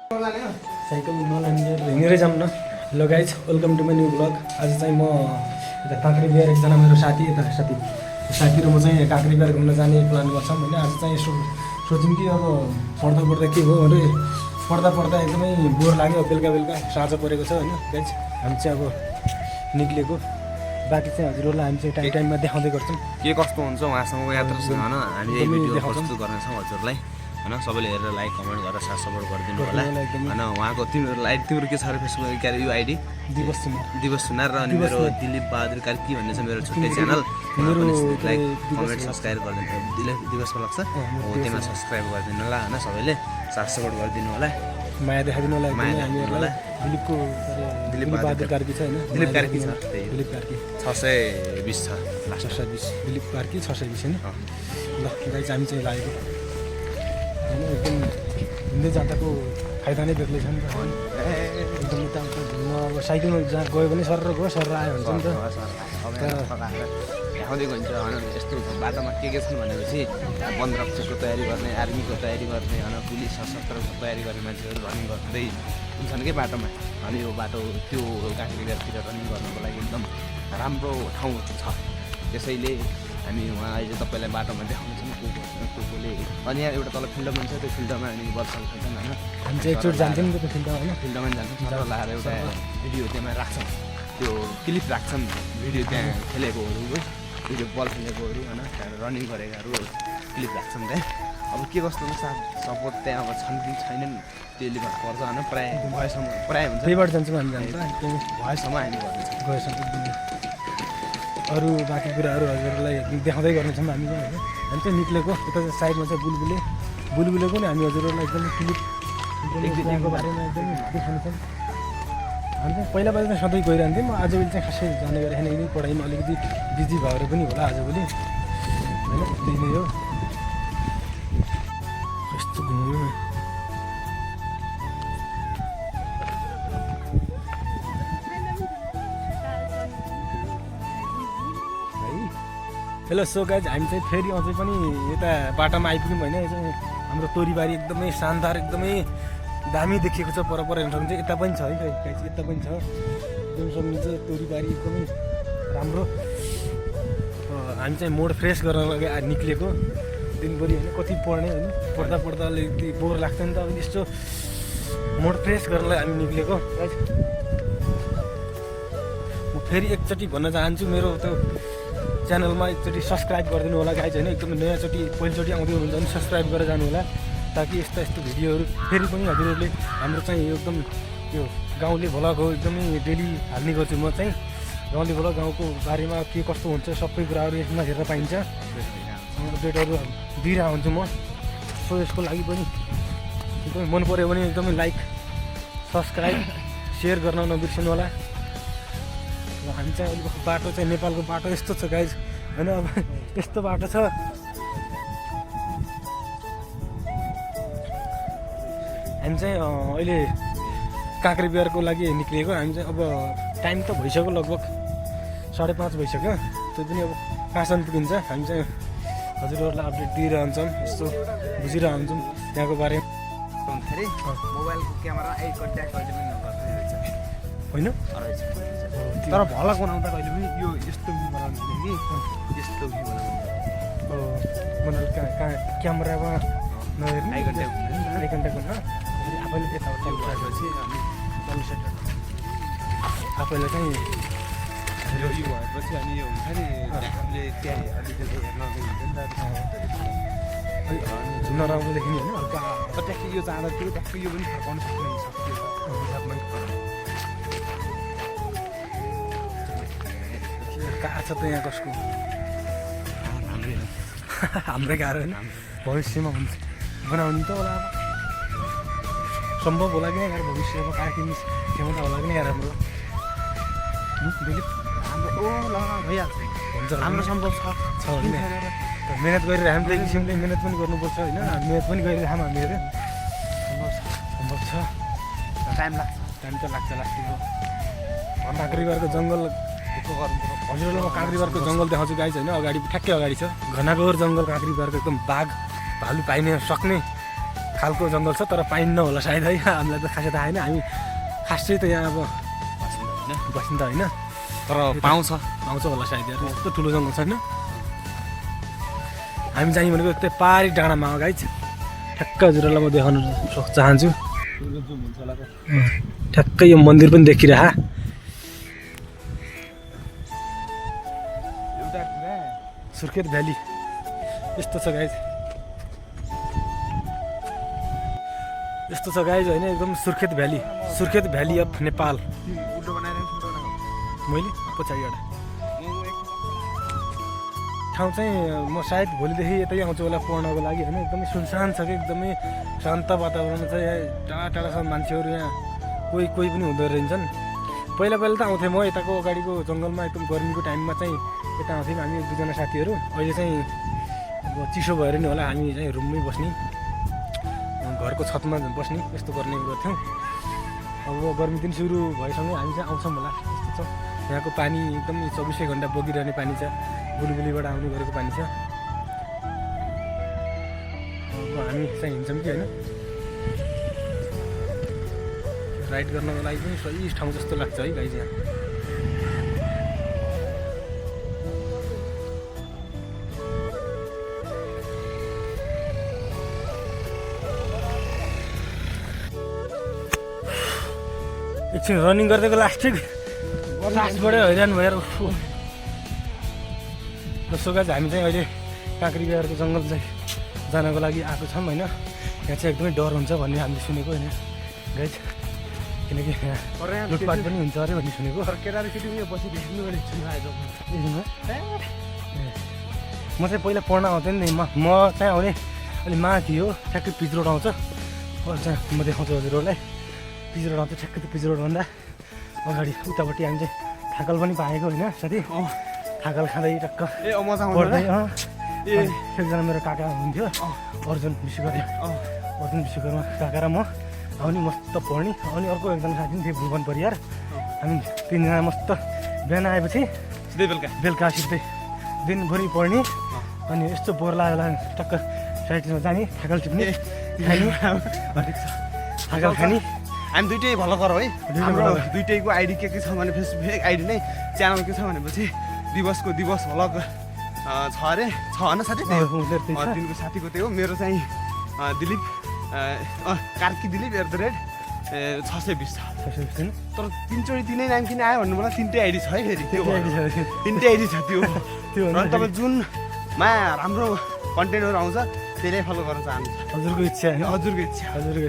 Cycle नलानेर हिँडेरै जाऊँ न। Hello guys, welcome to my new blog. आज चाहिँ म यता काँक्री बिहार एकजना मेरो साथी साथी र म चाहिँ काँक्री बिहार घुम्न जाने प्लान गर्छौँ होइन। आज चाहिँ यसो सोच्यौँ कि अब पढ्दा के भयो भने पढ्दा एकदमै बोर लाग्यो। बेलुका साँझ परेको छ होइन गाइज। हामी चाहिँ अब निक्लेको। बाँकी चाहिँ हजुरहरूलाई हामी चाहिँ टाइममा देखाउँदै गर्छौँ के कस्तो हुन्छ उहाँसँगको यात्रा छ होइन। हामी यही भिडियो प्रस्तुत गर्नेछौँ हजुरलाई होइन। सबैले हेरेर लाइक कमेन्ट गरेर साथ सपोर्ट गरिदिनु होला होइन। उहाँको तिम्रो के छ अरे फेसबुक क्यारे यो आइडी दिवस सुनार र अनि मेरो दिलीप बहादुर कार्की भन्ने छ मेरो छुट्टै च्यानल। लाइक कमेन्ट सब्सक्राइब गरिदिनु दिवस लाग्छ हो त्यसमा सब्सक्राइब गरिदिनु होला होइन। सबैले साथ सपोर्ट गरिदिनु होला, माया देखाइदिनु होला हामीहरूलाई। दिलीप बहादुर कार्की छ होइन, दिलीप कार्की छ, दिलीप कार्की 620 छ लास्ट 620 दिलीप कार्की 620 होइन। ल गाइज हामी चाहिँ लागेको होइन। एकदम हिँड्दै जाँदाको फाइदा नै बेग्लै छ नि त एकदम। उता घुम्न अब साइकलमा जहाँ गयो भने सर आयो हुन्छ नि त। देखाउँदै गइन्छ होइन। यस्तो बाटोमा के छन् भनेपछि वन रक्षकको तयारी गर्ने, आर्मीको तयारी गर्ने होइन, पुलिस सशस्त्रको तयारी गर्ने मान्छेहरू रनिङ गर्दै हुन्छन् कि बाटोमा। अनि यो बाटो त्यो काँक्री बिहारतिर रनिङ गर्नको लागि एकदम राम्रो ठाउँ छ। त्यसैले हामी उहाँ अहिले तपाईँलाई बाटोमा देखाउँछौँ कोले। अनि यहाँ एउटा तल फिल्डमा छ, त्यो फिल्डमा अनि बल्छन् खेल्छन् होइन। हामी चाहिँ एकचोटि जान्थ्यौँ नि त त्यो फिल्डमा होइन। फिल्डमा जान्छौँ, चरा लगाएर एउटा भिडियो त्यहाँ राख्छौँ, त्यो क्लिप राख्छौँ भिडियो त्यहाँ खेलेकोहरू भिडियो बल खेलेकोहरू होइन, त्यहाँ रनिङ गरेकाहरू क्लिप राख्छौँ त्यहाँ। अब के कस्तो हुन्छ सपोर्ट त्यहाँ अब छन् कि छैनन् त्यसले गर्दा पर्छ होइन। प्रायः हुन्छ त्यहीबाट जान्छौँ हामी जान्छ एकदमै भएसम्म हामी गर्दैछौँ गएछौँ एकदमै। अरू बाँकी कुराहरू हजुरहरूलाई देखाउँदै गर्नेछौँ हामी चाहिँ होइन। हामी चाहिँ निक्लेको यता साइडमा चाहिँ बुलबुलेको नि हामी हजुरहरूलाई एकदमै क्लिप त्यहाँको बारेमा एकदमै देखाउनेछौँ। हामी चाहिँ पहिला चाहिँ सधैँ गइरहन्थ्यौँ। आजभोलि चाहिँ खासै जाने गरेको छैन, एकदमै पढाइमा अलिकति बिजी भएर पनि होला आजभोलि होइन। त्यही नै हो। यस्तो घुम्यो हेलो सो गाइज, हामी चाहिँ फेरि अझै पनि यता बाटामा आइपुग्यौँ होइन। यो चाहिँ हाम्रो तोरीबारी एकदमै शानदार एकदमै दामी देखिएको छ। पर हेर्नु चाहिँ यता पनि छ है गाइज, यता पनि छ एकदम सम्झिन्छ तोरीबारी एकदमै राम्रो। हामी चाहिँ मोड फ्रेस गर्न निक्लेको दिनभरि होइन। कति पढ्ने होइन, पढ्दा अलिकति बोर लाग्छ नि त। अब यस्तो मोड फ्रेस गर्नलाई हामी निक्लेको गाइज। म फेरि एकचोटि भन्न चाहन्छु मेरो त्यो च्यानलमा एकचोटि सब्सक्राइब गरिदिनु होला गाइज होइन। एकदम पहिलोचोटि आउँदै हुनुहुन्छ भने सब्सक्राइब गरेर जानु होला, ताकि यस्तो भिडियोहरू फेरि पनि हजुरहरूले हाम्रो चाहिँ एकदम त्यो गाउँले भ्लग हो एकदमै डेली हाल्ने गर्छु म चाहिँ। गाउँले भ्लग गाउँको बारेमा के कस्तो हुन्छ सबै कुराहरू यसमा हेर्न पाइन्छ। अपडेटहरू दिइरहेको हुन्छु म। सो यसको लागि पनि एकदमै मन पऱ्यो भने एकदमै लाइक सब्सक्राइब सेयर गर्न नबिर्सिनु होला। हामी चाहिँ अलिक बाटो चाहिँ नेपालको बाटो यस्तो छ गाइज होइन। अब यस्तो बाटो छ। हामी चाहिँ अहिले काँक्री बिहारको लागि निक्लिएको। हामी चाहिँ अब टाइम त भइसक्यो, लगभग 5:30 भइसक्यो। त्यो पनि अब कहाँसम्म पुगिन्छ हामी चाहिँ हजुरहरूलाई अपडेट दिइरहन्छौँ, यस्तो बुझिरहन्छौँ त्यहाँको बारेमा। मोबाइलको क्यामेरा होइन तर भलक बनाउँदा कहिले पनि यो यस्तो भ्यू बनाउनु कि यस्तो भ्यू बनाउनु कहाँ क्यामेरामा नहेर्ने आइ कन्ट्याक्ट गर्न आफैले यताउता उठाएपछि आफैले चाहिँ यो भएपछि अनि यो हुन्छ नि हामीले त्यहाँ अलिकति हेर्न हुन्छ नि त नराम्रो देखिने होइन। हल्का ट्याक्कै यो जाँदा त्यो ट्याक्कै यो पनि फर्काउनु सक्ने कहाँ छ त यहाँ कसको हाम्रै गाह्रो होइन। भविष्यमा हुन्छ बनाउने त होला, अब सम्भव होला कि यार भविष्यमा काटिने क्षमता होला कि यार हाम्रो दिलीप हाम्रो भइहाल्छ हुन्छ हाम्रो सम्भव छ भने मेहनत गरेर हामी त एक किसिमले मेहनत पनि गर्नुपर्छ होइन। मेहनत पनि गरिरहेको हामीहरू सम्भव छ। टाइम लाग्छ, टाइम त लाग्छ लास्टिङको। काँक्री बिहारको जङ्गल हजुरहरूलाई म काँक्री बिहारको जङ्गल देखाउँछु गाइज होइन। अगाडि ठ्याक्कै अगाडि छ घनाघोर जङ्गल काँक्री बिहारको एकदम बाघ भालु पाइने सक्ने खालको जङ्गल छ, तर पाइन्न होला सायद है, हामीलाई त खासै थाहा छैन। हामी खास चाहिँ त यहाँ अब बसिन्छ होइन, तर पाउँछ होला सायद यार, यस्तो ठुलो जङ्गल छैन। हामी चाहिँ भनेको त्यो पारी डाँडामा हो गाइज, ठ्याक्क हजुरहरूलाई म देखाउन चाहन्छु। ठ्याक्कै यो मन्दिर पनि देखिरह, सुर्खेत भ्याली यस्तो छ गाइज, यस्तो छ गाइज होइन, एकदम सुर्खेत भ्याली अफ नेपाल। मैले पछाडिबाट ठाउँ चाहिँ म सायद भोलिदेखि यतै आउँछु होला पढ्नको लागि होइन। एकदमै सुनसान छ कि, एकदमै शान्त वातावरण छ यहाँ, टाढा टाढासम्म मान्छेहरू यहाँ कोही पनि हुँदो रहेछन्। पहिला त आउँथेँ म यताको अगाडिको जङ्गलमा, एकदम गर्मीको टाइममा चाहिँ यता आउँथ्यौँ हामी 1-2 जना साथीहरू। अहिले चाहिँ अब चिसो भएर नि होला हामी चाहिँ रुममै बस्ने, घरको छतमा बस्ने यस्तो गर्ने गर्थ्यौँ। अब गर्मी दिन सुरु भएसँगै हामी चाहिँ आउँछौँ होला, यस्तो छ। यहाँको पानी एकदम 24 घन्टा बगिरहने पानी छ, बुलबुलीबाट आउने गरेको पानी छ। अब हामी चाहिँ हिँड्छौँ कि होइन, राइड गर्नको लागि पनि सही ठाउँ जस्तो लाग्छ है गाइज यहाँ। एकछिन रनिङ गर्दैको लास्टबाट हैरान भएर जस्तो गाइज हामी चाहिँ अहिले काँक्री बिहारको जङ्गल चाहिँ जानको लागि आएको छौँ होइन। यहाँ चाहिँ एकदमै डर हुन्छ भन्ने हामीले सुनेको होइन गाइज, किनकि यहाँ लुटपाट पनि हुन्छ अरे भन्ने सुनेको। म चाहिँ पहिला पढ्न आउँथेँ नि, म चाहिँ आउने अलि माथि हो, ठ्याक्कै पिच रोड आउँछ। अरू चाहिँ म देखाउँछु हजुरहरूलाई, पिच रोड आउँछ, ठ्याक्कै त्यो पिच रोडभन्दा अगाडि उतापट्टि हामी चाहिँ थाकल पनि पाएको होइन साथी। थाकल खाँदै टक्क पढ्दै एकजना मेरो काका हुनुहुन्थ्यो, अर्जुन विश्वकर्मा काका र म आउने मस्त पढ्ने। अनि अर्को एकजना साथी पनि थियो भुवन परियार, हामी 3 जना मस्त बिहान आएपछि बेलुका सिधै दिनभरि पढ्ने। अनि यस्तो बोर लाग्यो टक्क साइडमा जाने, थाकल टिप्ने, खाने, थाकल खाने। हामी दुइटै भलो गरौँ है, हाम्रो दुइटैको आइडी के छ भने फेसबुक आइडी नै च्यानल के छ भनेपछि दिवस भ्लग छ अरे, छ होइन साथी? दिनको साथीको त्यही हो। मेरो चाहिँ दिलीप कार्की दिलीप @620 छ। तर 3 चोटि 3 नाम किन आयो भन्नु मलाई 3टै आइडी छ है फेरि, त्यो 3टै आइडी छ त्यो। र तपाईँ जुनमा राम्रो कन्टेन्टहरू आउँछ त्यसलाई फलो गर्न चाहनुहुन्छ, हजुरको इच्छा, हजुरको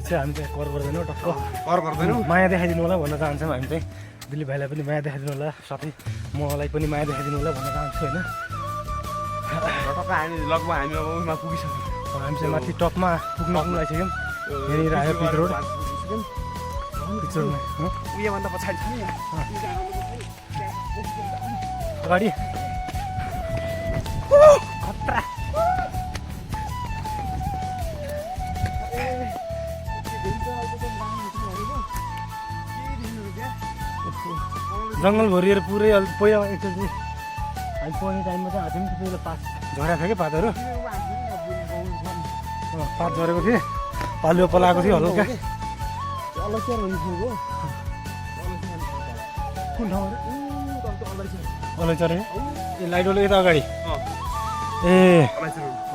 इच्छा। हामी चाहिँ कर गर्दैनौँ, टक्क कर गर्दैनौँ, माया देखाइदिनु होला भन्न चाहन्छौँ हामी चाहिँ। दिलीप भाइलाई पनि माया देखाइदिनु होला, साथै मलाई पनि माया देखाइदिनु होला भन्न चाहन्छु होइन। र टक्क हामी लगभग हामी अब उमा पुगिसक्यौँ, हामी चाहिँ माथि टपमा पुग्न लागिसक्यौँ। यहाँनिर आयो पिच रोड, उयोभन्दा पछाडि छ नि अगाडि खतरा। जङ्गल भरिएर पुरै पहिला एकचोटि हामी पढ्ने टाइममा चाहिँ हाथी पनि पहिला पात झरेको थियो कि पातहरू, पात झरेको थियो, पालुवा पलाएको थियो हल्का। कुन ठाउँ अलैचर? ए लाइडोले यता अगाडि, ए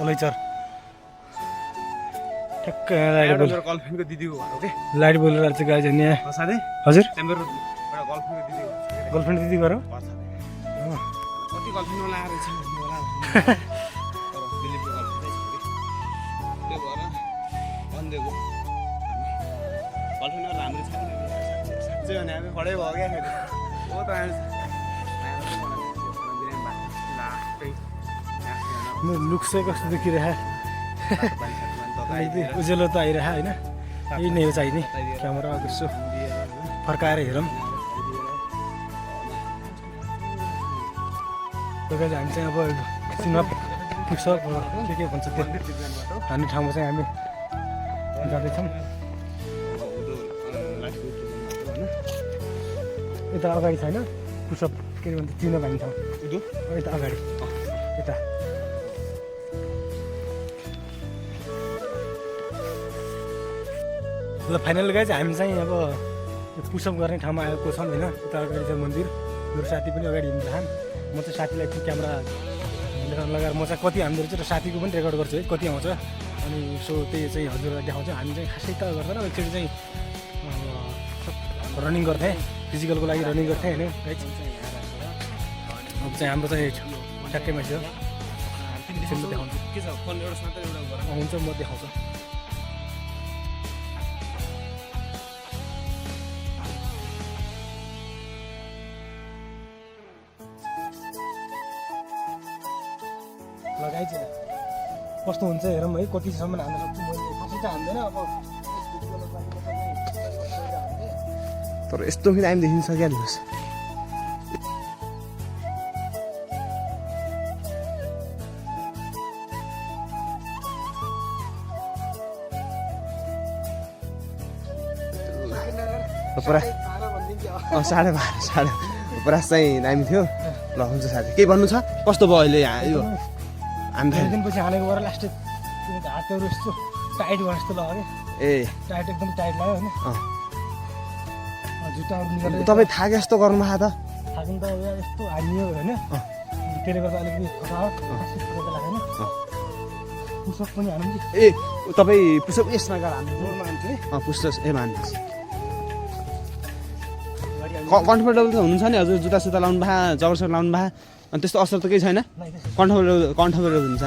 अलैचर ठ्याक्कै लाइट गर्लफ्रेन्डको दिदीको घर हो कि लाइट बोलेर चाहिँ गाइज नि यहाँ साथै। हजुर मेरो एउटा गर्लफ्रेन्डको दिदी हो, गर्लफ्रेन्ड दिदी गर कति गर्लफ्रेन्ड होला रहेछ भन्नु होला। तर दिलीपको गर्लफ्रेन्ड छ कि त्यो भएर भनिदिएको गर्लफ्रेन्ड राम्रो छ साँच्चै भने हामी खडै भयो क्या फेरि। हो त मेरो लुक्स चाहिँ कस्तो देखिरह, उज्यालो त आइरह होइन। यही नै हो चाहिने, क्यामेरा गुस्सो फर्काएर हेरौँ। हामी चाहिँ अब सिनेमा पुग्छ के भन्छ त्यो हान्ने ठाउँमा चाहिँ हामी जाँदैछौँ। यता अगाडि छैन पुसअप के भन्छ चिनो भन्ने ठाउँ, यता अगाडि यता ल फाइनल गाइज हामी चाहिँ अब यो पुसअप गर्ने ठाउँमा आएको छौँ होइन। उता अगाडि छ मन्दिर, मेरो साथी पनि अगाडि हिँड्नु चाहन्। म चाहिँ साथीलाई चाहिँ क्यामेरा लगाएर म चाहिँ कति हान्दो रहेछ र साथीको पनि रेकर्ड गर्छु है कति आउँछ। अनि सो त्यही चाहिँ हजुरलाई देखाउँछु। हामी चाहिँ खासै त गर्दैन, एकचोटि चाहिँ रनिङ गर्थेँ, फिजिकलको लागि रनिङ गर्थेँ होइन गाइज। अब चाहिँ हाम्रो चाहिँ ठ्याक्कै मान्छे हो, देखाउँछु के छ फोन एउटा साथै एउटा गर हुन्छ म देखाउँछु। लगाइन्छ कस्तो हुन्छ हेरौँ है, कतिसम्म हान्न सक्छु। मैले खासै त हान्दैन अब, तर यस्तो फेरि हामी देखिन सकिहाल्नुहोस्। पुरा 12:30 पुरा चाहिँ दामी थियो। ल हुन्छ साथी, केही भन्नु छ? कस्तो भयो अहिले यो हामी धेरै दिनपछि हानेको भएर लास्ट हातहरू यस्तो टाइट भयो जस्तो लाग्यो। ए टाइट एकदम टाइट लाग्यो होइन। जुत्ताहरू निकालेर तपाईँ थाहा जस्तो गर्नुभएको त थाक्नु त यस्तो हानियो होइन। त्यसले गर्दा अलिकति थकावट लाग्यो होइन। पुसअप पनि हाल्नु कि ए तपाईँ पुसअप यसमा गएर हान्नु मान्छु है। पुसअप ए मान्नुहोस्। कम्फर्टेबल त हुनुहुन्छ नि हजुर? जुत्ता सुत्ता लाउनु भए, जगर्सर लाउनु भए, अनि त्यस्तो असर त केही छैन? कम्फर्टेबल हुन्छ।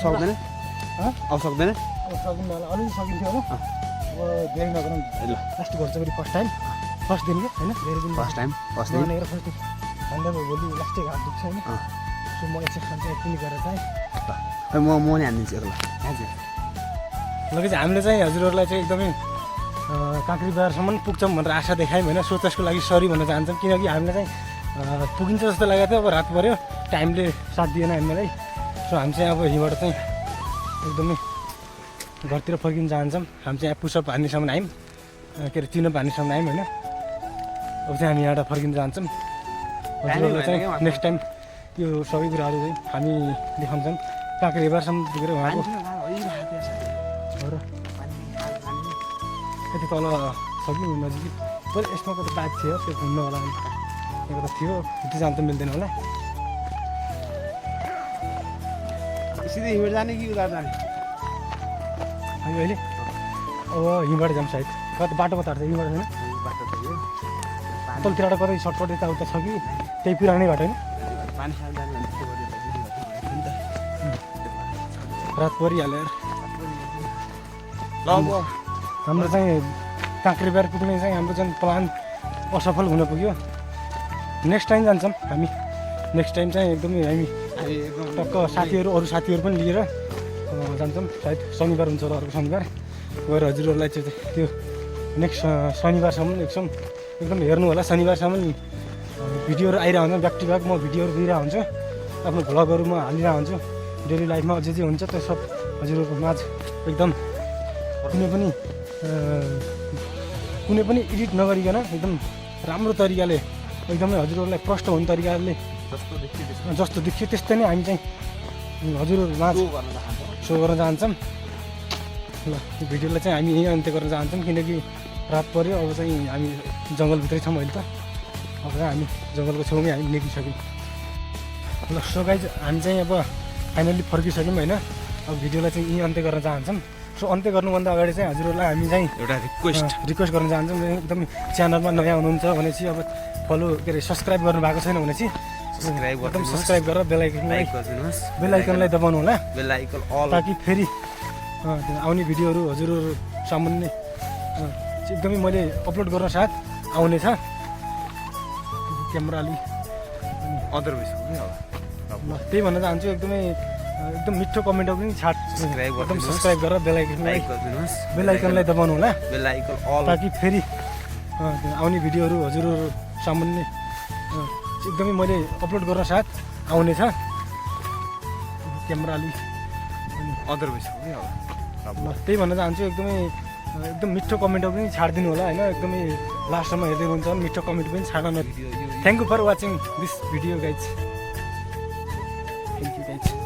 सक्दैन सक्दैन सकिन्न होला, अलिकति सकिन्थ्यो होला। अब धेरै नगरौँ ल लास्ट गर्छ फेरि फर्स्ट दिन क्या होइन। धेरै दिन फर्स्ट दिन भनेर फर्स्ट दिन भन्दा भोलि लास्टै घाट दुख्छ होइन। सो म एकछिन खान्छ एकछिन गरेर चाहिँ म नि हानिदिन्छु ल। हजुर लगेपछि हामीले चाहिँ हजुरहरूलाई चाहिँ एकदमै काँक्री बजारसम्म पुग्छौँ भनेर आशा देखायौँ होइन। सो त्यसको लागि सरी भन्न चाहन्छौँ, किनकि हामीलाई चाहिँ पुगिन्छ जस्तो लागेको थियो। अब रात पऱ्यो, टाइमले साथ दिएन हामीलाई। सो हामी चाहिँ अब यहीँबाट चाहिँ एकदमै घरतिर फर्किन चाहन्छौँ। हामी चाहिँ यहाँ पुसअप हान्नेसम्म आयौँ, के अरे चिनअप हान्नेसम्म आयौँ होइन। अब चाहिँ हामी यहाँबाट फर्किन चाहन्छौँ। हजुरहरूलाई चाहिँ नेक्स्ट टाइम यो सबै कुराहरू चाहिँ हामी देखाउँछौँ। काँक्री बजारसम्म पुगेर उहाँको यति तल छ कि नजिकै पहिला यसमा कता बात थियो, त्यो घुम्नु होला यहाँ कता थियो, त्यति जान त मिल्दैन होला। सिधै हिँडेर जाने कि उता जाने? हामी अहिले अब हिँडबाट जाऊँ सायद। कता बाटो कता छ हिँडबाट छैन? बाटो त यो तलतिरबाट कतै सर्टकट यताउता छ कि त्यही पुरानै घाटो होइन? पानी खान जाने भने त्यो गरेर रात परिहाल्यो यार। ल अब हाम्रो चाहिँ काँक्री बजार पुग्ने चाहिँ हाम्रो चाहिँ प्लान असफल हुन पुग्यो। नेक्स्ट टाइम जान्छौँ हामी। नेक्स्ट टाइम चाहिँ एकदमै हामी टक्क साथीहरू अरू साथीहरू पनि लिएर जान्छौँ। सायद शनिबार हुन्छ होला, अर्को शनिबार गएर हजुरहरूलाई चाहिँ त्यो नेक्स्ट शनिबारसम्म एकदम हेर्नु होला। शनिबारसम्म भिडियोहरू आइरहेको हुन्छ, ब्याक टु ब्याक म भिडियोहरू दिइरहेको हुन्छु। आफ्नो भ्लगहरू म हालिरहेको हुन्छु। डेली लाइफमा जे जे हुन्छ त्यो सब हजुरहरूको माझ एकदम कुनै पनि एडिट नगरिकन एकदम राम्रो तरिकाले एकदमै हजुरहरूलाई प्रष्ट हुने तरिकाले जस्तो देखियो त्यस्तै नै हामी चाहिँ हजुरहरू माझ सो गर्न चाहन्छौँ। ल यो भिडियोलाई चाहिँ हामी यहीँ अन्त्य गर्न चाहन्छौँ, किनकि रात पऱ्यो। अब चाहिँ हामी जङ्गलभित्रै छौँ अहिले त। अब चाहिँ हामी जङ्गलको छेउमै हामी निस्किसक्यौँ। ल सो गाइज हामी चाहिँ अब फाइनल्ली फर्किसक्यौँ होइन। अब भिडियोलाई चाहिँ यहीँ अन्त्य गर्न चाहन्छौँ। सो अन्त्य गर्नुभन्दा अगाडि चाहिँ हजुरहरूलाई हामी चाहिँ एउटा रिक्वेस्ट गर्न चाहन्छौँ। एकदम च्यानलमा नयाँ हुनुहुन्छ भनेपछि अब फलो के अरे सब्सक्राइब गर्नुभएको छैन भने चाहिँ एकदम सब्सक्राइब गरेर बेल आइकनलाई दबाउनु होला, ताकि फेरि आउने भिडियोहरू हजुरहरू सामान्य एकदमै मैले अपलोड गर्न साथ आउनेछ। क्यामेरा अलि अदर भइसक्यो नि अब। ल त्यही भन्न चाहन्छु, एकदम मिठो कमेन्टहरू पनि एकदम सब्सक्राइब गरेर बेल आइकनलाई दबाउनु होला, ताकि फेरि आउने भिडियोहरू हजुरहरू सामान्य एकदमै मैले अपलोड गर्न साथ आउनेछ। क्यामेरा अलि अदर भइसक्यो नि अब। ल त्यही भन्न चाहन्छु, एकदमै एकदम मिठो कमेन्टहरू पनि छाडिदिनु होला होइन, एकदमै लास्टसम्म हेर्दै हुनुहुन्छ भने मिठो कमेन्ट पनि छाड्न न। Thank you for watching this video guys. Thank you guys.